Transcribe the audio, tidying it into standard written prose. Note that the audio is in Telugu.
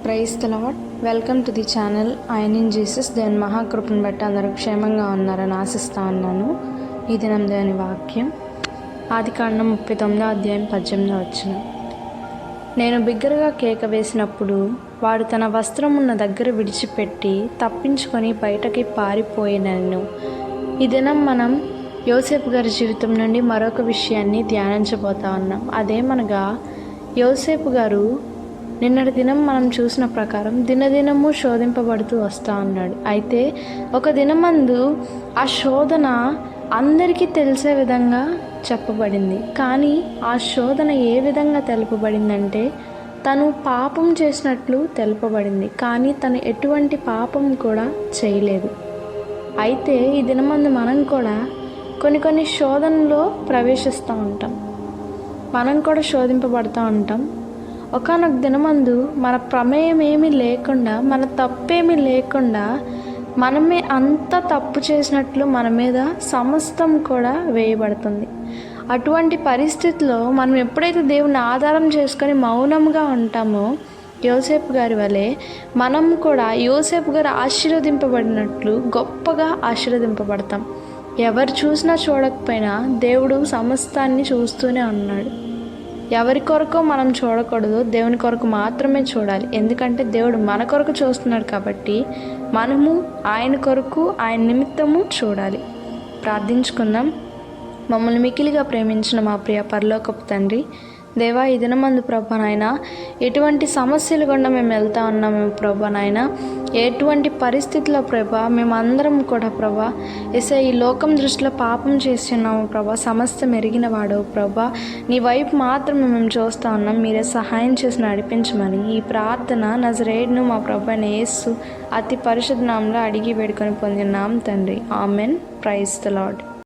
Praise the lord. Welcome to the channel. I'm in Jesus. దేవుని మహాకృపను బట్టి అందరూ క్షేమంగా ఉన్నారని ఆశిస్తా ఉన్నాను. ఈ దినం దేవుని వాక్యం ఆదికాండం 39వ అధ్యాయం 18వ వచనం. నేను బిగ్గరగా కేక వేసినప్పుడు వాడు తన వస్త్రం ఉన్న దగ్గర విడిచిపెట్టి తప్పించుకొని బయటకి పారిపోయినను. ఈ దినం మనం యోసేపు గారి జీవితం నుండి మరొక విషయాన్ని ధ్యానించబోతా ఉన్నాం. అదేమనగా యోసేపు గారు నిన్నటి దినం మనం చూసిన ప్రకారం దినదినము శోధింపబడుతూ వస్తూ ఉన్నాడు. అయితే ఒక దినమందు ఆ శోధన అందరికీ తెలిసే విధంగా చెప్పబడింది. కానీ ఆ శోధన ఏ విధంగా తెలుపబడిందంటే తను పాపం చేసినట్లు తెలుపబడింది. కానీ తను ఎటువంటి పాపం కూడా చేయలేదు. అయితే ఈ దినమందు మనం కూడా కొన్ని శోధనలో ప్రవేశిస్తూ ఉంటాం. మనం కూడా శోధింపబడుతూ ఉంటాం. ఒకానొక దినమందు మన ప్రమేయం ఏమీ లేకుండా, మన తప్పేమీ లేకుండా మనమే అంత తప్పు చేసినట్లు మన మీద సమస్తం కూడా వేయబడుతుంది. అటువంటి పరిస్థితిలో మనం ఎప్పుడైతే దేవుని ఆధారం చేసుకొని మౌనంగా ఉంటామో యోసేపు గారి వలె మనం కూడా యోసేపు గారు ఆశీర్వదింపబడినట్లు గొప్పగా ఆశీర్వదింపబడతాం. ఎవరు చూసినా చూడకపోయినా దేవుడు సమస్తాన్ని చూస్తూనే ఉన్నాడు. ఎవరి కొరకు మనం చూడకూడదు, దేవుని కొరకు మాత్రమే చూడాలి. ఎందుకంటే దేవుడు మన కొరకు చూస్తున్నాడు కాబట్టి మనము ఆయన కొరకు, ఆయన నిమిత్తము చూడాలి. ప్రార్థించుకుందాం. మమ్మల్ని మిక్కిలిగా ప్రేమించిన మా ప్రియ పరలోకపు తండ్రి, దేవా, ఈ దినమందు ప్రభా నాయన ఎటువంటి సమస్యలు గుండా మేము వెళ్తా ఉన్నాము ప్రభా నాయన, ఎటువంటి పరిస్థితుల్లో ప్రభా మేమందరం కూడా ప్రభా ఈ లోకం దృష్టిలో పాపం చేస్తున్నాము ప్రభా, సమస్తం ఎరిగిన వాడవు ప్రభా, నీ వైపు మాత్రమే మేము చూస్తూ ఉన్నాం. మీరే సహాయం చేసి నడిపించమని ఈ ప్రార్థన నజరేయుడును మా ప్రభువైన యేసు అతి పరిశుద్ధ నామములో అడిగి వేడుకొని పొందినాం తండ్రి. ఆమెన్. Praise the lord.